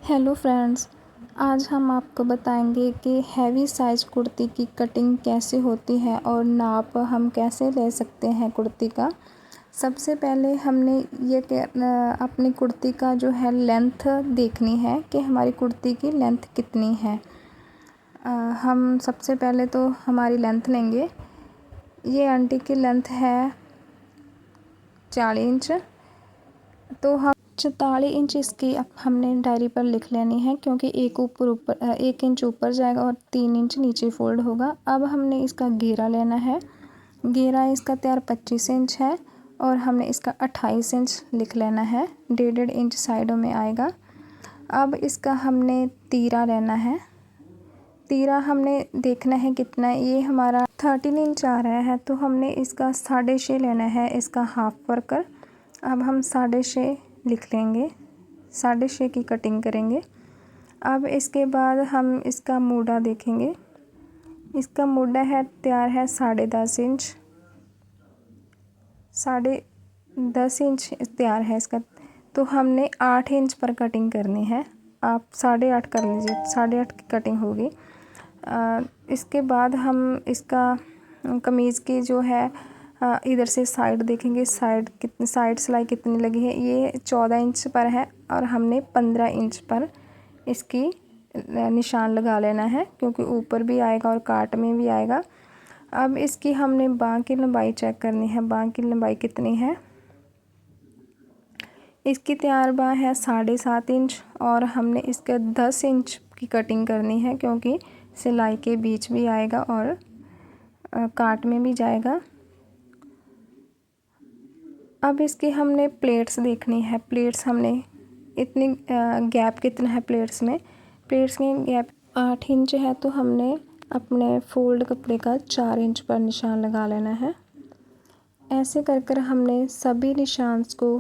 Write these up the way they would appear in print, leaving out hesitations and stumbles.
Hello friends, आज हम आपको बताएंगे कि हैवी साइज़ कुर्ती की कटिंग कैसे होती है और नाप हम कैसे ले सकते हैं कुर्ती का। सबसे पहले हमने ये अपनी कुर्ती का जो है लेंथ देखनी है कि हमारी कुर्ती की लेंथ कितनी है। हम सबसे पहले तो हमारी लेंथ लेंगे। ये आंटी की लेंथ है 40 इंच, तो हम 44 इंच इसकी हमने डायरी पर लिख लेनी है, क्योंकि एक इंच ऊपर जाएगा और 3 इंच नीचे फोल्ड होगा। अब हमने इसका घेरा लेना है। घेरा इसका तैयार 25 इंच है और हमने इसका 28 इंच लिख लेना है। 1.5 इंच साइडों में आएगा। अब इसका हमने तीरा लेना है। तीरा हमने देखना है कितना, ये हमारा 13 इंच आ रहा है, तो हमने इसका 6.5 लेना है, इसका हाफ वर्कर। अब हम 6.5 लिख लेंगे, 6.5 की कटिंग करेंगे। अब इसके बाद हम इसका मूडा देखेंगे। इसका मूडा है तैयार है 10.5 इंच, 10.5 इंच तैयार है इसका, तो हमने 8 इंच पर कटिंग करनी है। आप 8.5 कर लीजिए, 8.5 की कटिंग होगी। इसके बाद हम इसका कमीज़ की जो है इधर से साइड देखेंगे, साइड सिलाई कितनी लगी है। ये 14 इंच पर है और हमने 15 इंच पर इसकी निशान लगा लेना है, क्योंकि ऊपर भी आएगा और काट में भी आएगा। अब इसकी हमने बाँह की लंबाई चेक करनी है। बाँह की लंबाई कितनी है, इसकी तैयार बाँह है 7.5 इंच और हमने इसके 10 इंच की कटिंग करनी है, क्योंकि सिलाई के बीच भी आएगा और काट में भी जाएगा। अब इसकी हमने प्लेट्स देखनी है। प्लेट्स हमने इतनी गैप कितना है प्लेट्स में गैप 8 इंच है, तो हमने अपने फोल्ड कपड़े का 4 इंच पर निशान लगा लेना है। ऐसे कर कर हमने सभी निशान को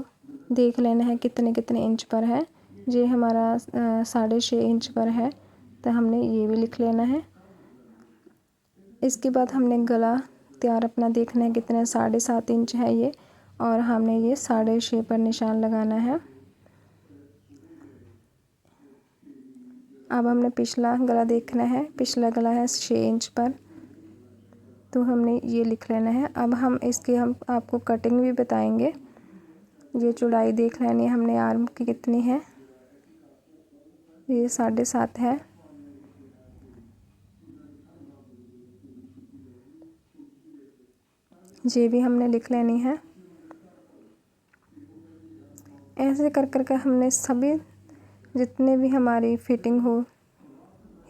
देख लेना है कितने कितने इंच पर है। ये हमारा 6.5 इंच पर है, तो हमने ये भी लिख लेना है। इसके बाद हमने गला तैयार अपना देखना है कितना, 7.5 इंच है ये, और हमने ये 6.5 पर निशान लगाना है। अब हमने पिछला गला देखना है। पिछला गला है 6 इंच पर, तो हमने ये लिख लेना है। अब हम आपको कटिंग भी बताएंगे। ये चौड़ाई देख लेनी है हमने आर्म की कितनी है। ये 7.5 है। ये भी हमने लिख लेनी है। ऐसे कर कर हमने सभी जितने भी हमारी फिटिंग हो,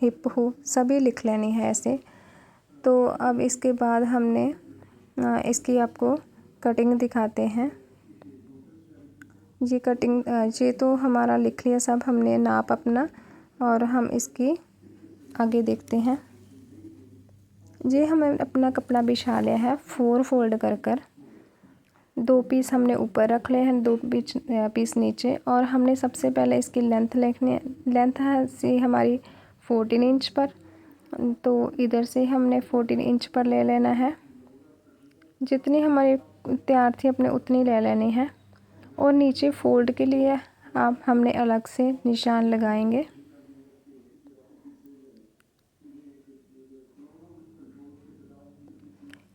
हिप हो, सभी लिख लेनी है ऐसे। तो अब इसके बाद हमने इसकी आपको कटिंग दिखाते हैं। ये कटिंग ये तो हमारा लिख लिया सब हमने नाप अपना, और हम इसकी आगे देखते हैं। ये हमें अपना कपड़ा बिछा लिया है 4 फोल्ड कर कर। 2 पीस हमने ऊपर रख लिए हैं, 2 पीस नीचे, और हमने सबसे पहले इसकी लेंथ लिखनी है। लेंथ है सी हमारी 14 इंच पर, तो इधर से हमने 14 इंच पर ले लेना है। जितनी हमारी तैयार थी अपने उतनी ले लेनी है, और नीचे फोल्ड के लिए आप हमने अलग से निशान लगाएंगे।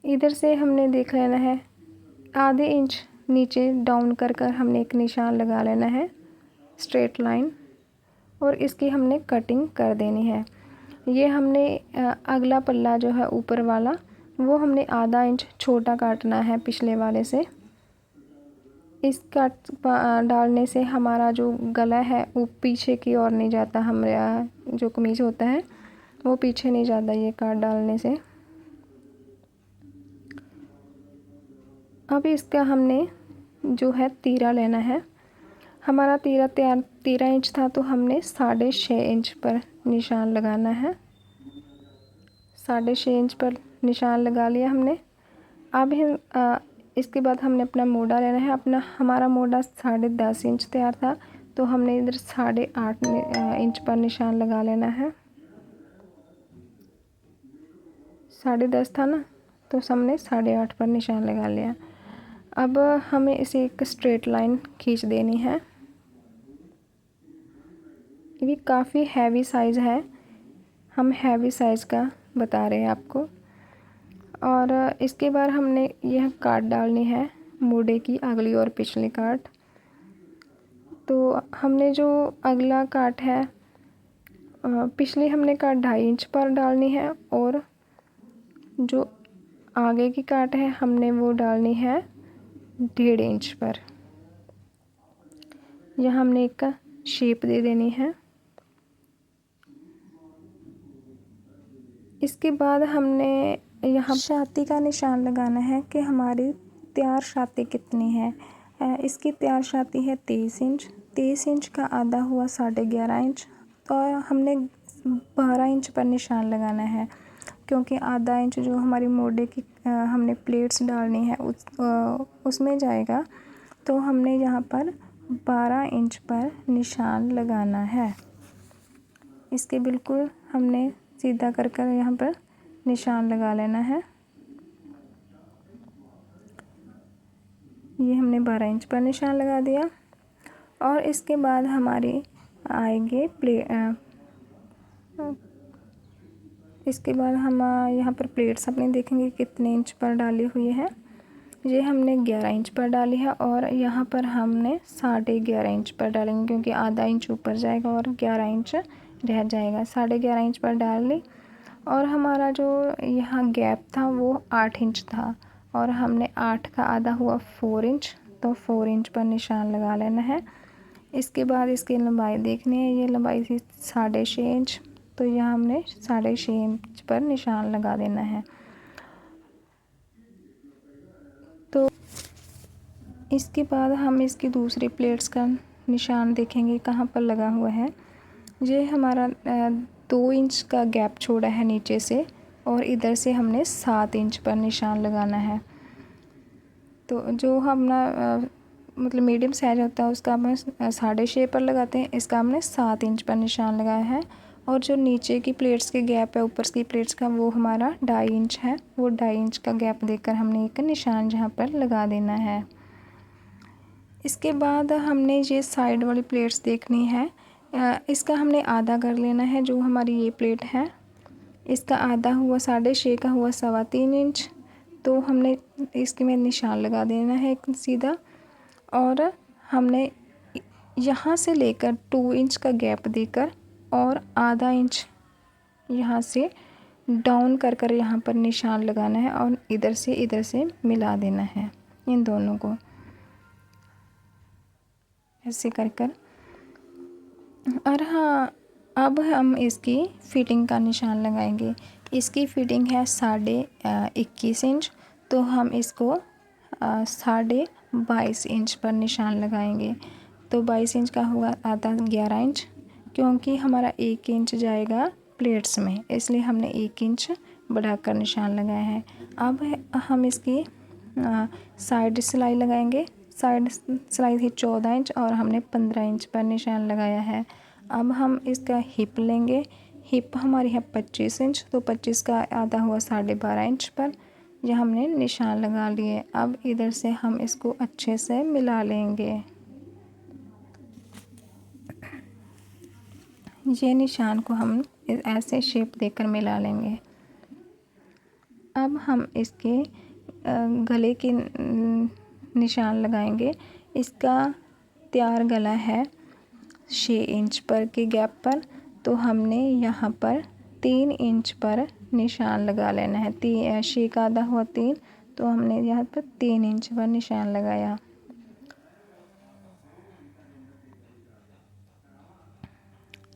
इधर से हमने देख लेना है आधे इंच नीचे डाउन कर कर हमने एक निशान लगा लेना है, स्ट्रेट लाइन, और इसकी हमने कटिंग कर देनी है। ये हमने अगला पल्ला जो है ऊपर वाला, वो हमने आधा इंच छोटा काटना है पिछले वाले से। इस काट डालने से हमारा जो गला है वो पीछे की ओर नहीं जाता। हमारा जो कमीज होता है वो पीछे नहीं जाता ये काट डालने से। अब इसका हमने जो है तीरा लेना है। हमारा तीरा तैयार 13 इंच था, तो हमने 6.5 इंच पर निशान लगाना है। 6.5 इंच पर निशान लगा लिया हमने। अब इसके बाद हमने अपना मोड़ा लेना है। हमारा मोड़ा 10.5 इंच तैयार था, तो हमने इधर 8.5 इंच पर निशान लगा लेना है। 10.5 था ना, तो हमने 8.5 पर निशान लगा लिया। अब हमें इसे एक स्ट्रेट लाइन खींच देनी है। ये भी काफ़ी हैवी साइज़ है, हम हैवी साइज़ का बता रहे हैं आपको। और इसके बाद हमने यह काट डालनी है, मोड़े की अगली और पिछली काट। तो हमने जो अगला काट है, पिछली हमने काट 2.5 इंच पर डालनी है, और जो आगे की काट है हमने वो डालनी है 1.5 इंच पर। यह हमने एक का शेप दे देनी है। इसके बाद हमने यहाँ छाती का निशान लगाना है कि हमारी तैयार छाती कितनी है। इसकी तैयार छाती है 23 इंच। 23 इंच का आधा हुआ 11.5 इंच। तो हमने 12 इंच पर निशान लगाना है, क्योंकि आधा इंच जो हमारी मोड़े की हमने प्लेट्स डालनी है उसमें जाएगा। तो हमने यहाँ पर 12 इंच पर निशान लगाना है। इसके बिल्कुल हमने सीधा कर कर यहाँ पर निशान लगा लेना है। ये हमने 12 इंच पर निशान लगा दिया। और इसके बाद हमारी आएंगे इसके बाद हम यहाँ पर प्लेट्स अपने देखेंगे कितने इंच पर डाली हुई है। ये हमने 11 इंच पर डाली है, और यहाँ पर हमने 11.5 इंच पर डालेंगे, क्योंकि आधा इंच ऊपर जाएगा और 11 इंच रह जाएगा। 11.5 इंच पर डाल ली। और हमारा जो यहाँ गैप था वो 8 इंच था, और हमने 8 का आधा हुआ 4 इंच, तो 4 इंच पर निशान लगा लेना है। इसके बाद इसकी लंबाई देखनी है, ये लंबाई थी 6.5 इंच, तो यहाँ हमने 6.5 इंच पर निशान लगा देना है। तो इसके बाद हम इसकी दूसरी प्लेट्स का निशान देखेंगे कहाँ पर लगा हुआ है। ये हमारा 2 इंच का गैप छोड़ा है नीचे से, और इधर से हमने 7 इंच पर निशान लगाना है। तो जो हमने मतलब मीडियम साइज होता है उसका हम 6.5 पर लगाते हैं, इसका हमने 7 इंच पर निशान लगाया है। और जो नीचे की प्लेट्स के गैप है ऊपर की प्लेट्स का, वो हमारा 2.5 इंच है। वो 2.5 इंच का गैप देकर हमने एक निशान यहाँ पर लगा देना है। इसके बाद हमने ये साइड वाली प्लेट्स देखनी है। इसका हमने आधा कर लेना है। जो हमारी ये प्लेट है इसका आधा हुआ 6.5 का हुआ 3.25 इंच, तो हमने इसके में निशान लगा देना है एक सीधा। और हमने यहाँ से लेकर 2 इंच का गैप देकर और आधा इंच यहाँ से डाउन कर कर यहाँ पर निशान लगाना है, और इधर से मिला देना है इन दोनों को, ऐसे कर कर। और हाँ, अब हम इसकी फिटिंग का निशान लगाएंगे। इसकी फिटिंग है 21.5 इंच, तो हम इसको 22.5 इंच पर निशान लगाएंगे। तो 22 इंच का हुआ आधा 11 इंच, क्योंकि हमारा 1 इंच जाएगा प्लेट्स में, इसलिए हमने 1 इंच बढ़ाकर निशान लगाया है। अब हम इसकी साइड सिलाई लगाएंगे। साइड सिलाई थी 14 इंच, और हमने 15 इंच पर निशान लगाया है। अब हम इसका हिप लेंगे। हिप हमारी है 25 इंच, तो 25 का आधा हुआ 12.5 इंच पर यह हमने निशान लगा लिए। अब इधर से हम इसको अच्छे से मिला लेंगे। ये निशान को हम ऐसे शेप देकर मिला लेंगे। अब हम इसके गले के निशान लगाएंगे। इसका तैयार गला है 6 इंच पर के गैप पर, तो हमने यहाँ पर 3 इंच पर निशान लगा लेना है। 6 का आधा हुआ 3, तो हमने यहाँ पर 3 इंच पर निशान लगाया।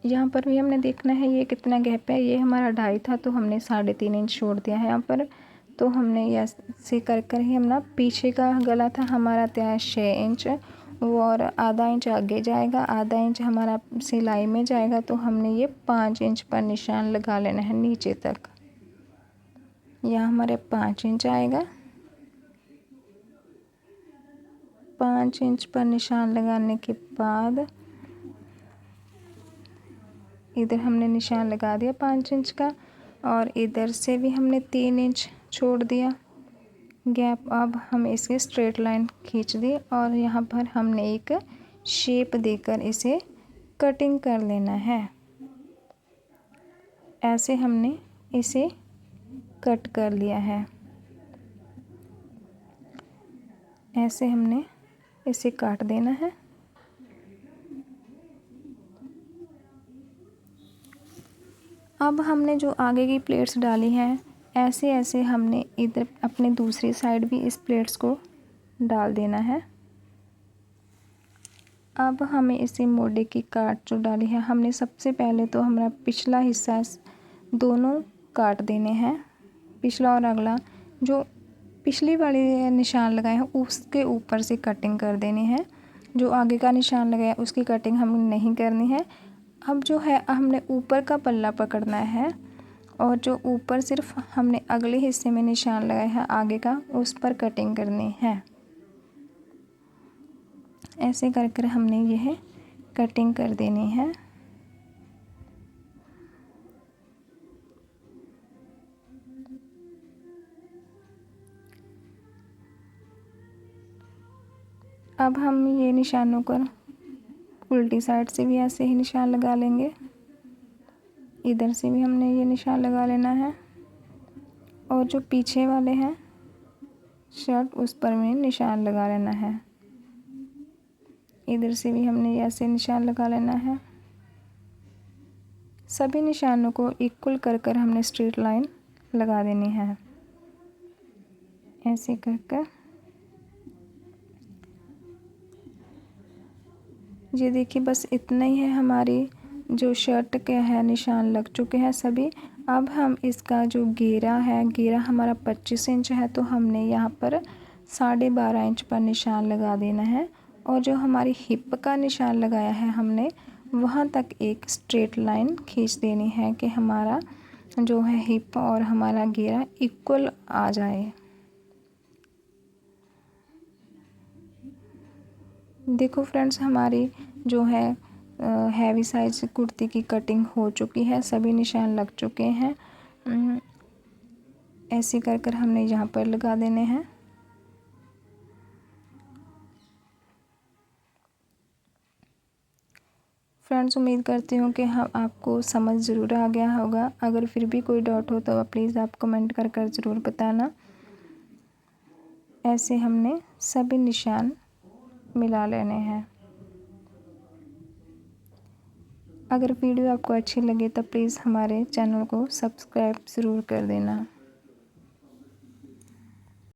यहाँ पर भी हमने देखना है ये कितना गैप है। ये हमारा 2.5 था, तो हमने 3.5 इंच छोड़ दिया है यहाँ पर। तो हमने ऐसे कर कर ही हमने पीछे का गला था हमारा तैयार 6 इंच, वो और आधा इंच आगे जाएगा, आधा इंच हमारा सिलाई में जाएगा। तो हमने ये 5 इंच पर निशान लगा लेना है नीचे तक। यहाँ हमारे 5 इंच आएगा। 5 इंच पर निशान लगाने के बाद इधर हमने निशान लगा दिया 5 इंच का, और इधर से भी हमने 3 इंच छोड़ दिया गैप। अब हम इसे स्ट्रेट लाइन खींच दी, और यहाँ पर हमने एक शेप देकर इसे कटिंग कर लेना है। ऐसे हमने इसे कट कर लिया है। ऐसे हमने इसे काट देना है। अब हमने जो आगे की प्लेट्स डाली हैं, ऐसे ऐसे हमने इधर अपने दूसरी साइड भी इस प्लेट्स को डाल देना है। अब हमें इसे मोड़े की काट जो डाली है, हमने सबसे पहले तो हमारा पिछला हिस्सा दोनों काट देने हैं। पिछला और अगला जो पिछली वाली निशान लगाए हैं उसके ऊपर से कटिंग कर देनी है। जो आगे का निशान लगाया उसकी कटिंग हमें नहीं करनी है। अब जो है हमने ऊपर का पल्ला पकड़ना है और जो ऊपर सिर्फ हमने अगले हिस्से में निशान लगाया है आगे का, उस पर कटिंग करनी है। ऐसे कर कर हमने यह कटिंग कर देनी है। अब हम ये निशानों पर उल्टी साइड से भी ऐसे ही निशान लगा लेंगे। इधर से भी हमने ये निशान लगा लेना है और जो पीछे वाले हैं शर्ट उस पर में निशान लगा लेना है। इधर से भी हमने ऐसे निशान लगा लेना है। सभी निशानों को इक्वल कर कर हमने स्ट्रेट लाइन लगा देनी है। ऐसे कर कर ये देखिए, बस इतना ही है। हमारी जो शर्ट के है निशान लग चुके हैं सभी। अब हम इसका जो घेरा है, घेरा हमारा 25 इंच है, तो हमने यहाँ पर 12.5 इंच पर निशान लगा देना है। और जो हमारी हिप का निशान लगाया है हमने, वहाँ तक एक स्ट्रेट लाइन खींच देनी है कि हमारा जो है हिप और हमारा घेरा इक्वल आ जाए। देखो फ्रेंड्स, हमारी जो है हैवी साइज कुर्ती की कटिंग हो चुकी है, सभी निशान लग चुके हैं। ऐसे कर कर हमने यहाँ पर लगा देने हैं। फ्रेंड्स, उम्मीद करती हूँ कि हम आपको समझ ज़रूर आ गया होगा। अगर फिर भी कोई डाउट हो तो प्लीज़ आप कमेंट कर कर ज़रूर बताना। ऐसे हमने सभी निशान मिला लेने हैं। अगर वीडियो आपको अच्छी लगे तो प्लीज़ हमारे चैनल को सब्सक्राइब ज़रूर कर देना।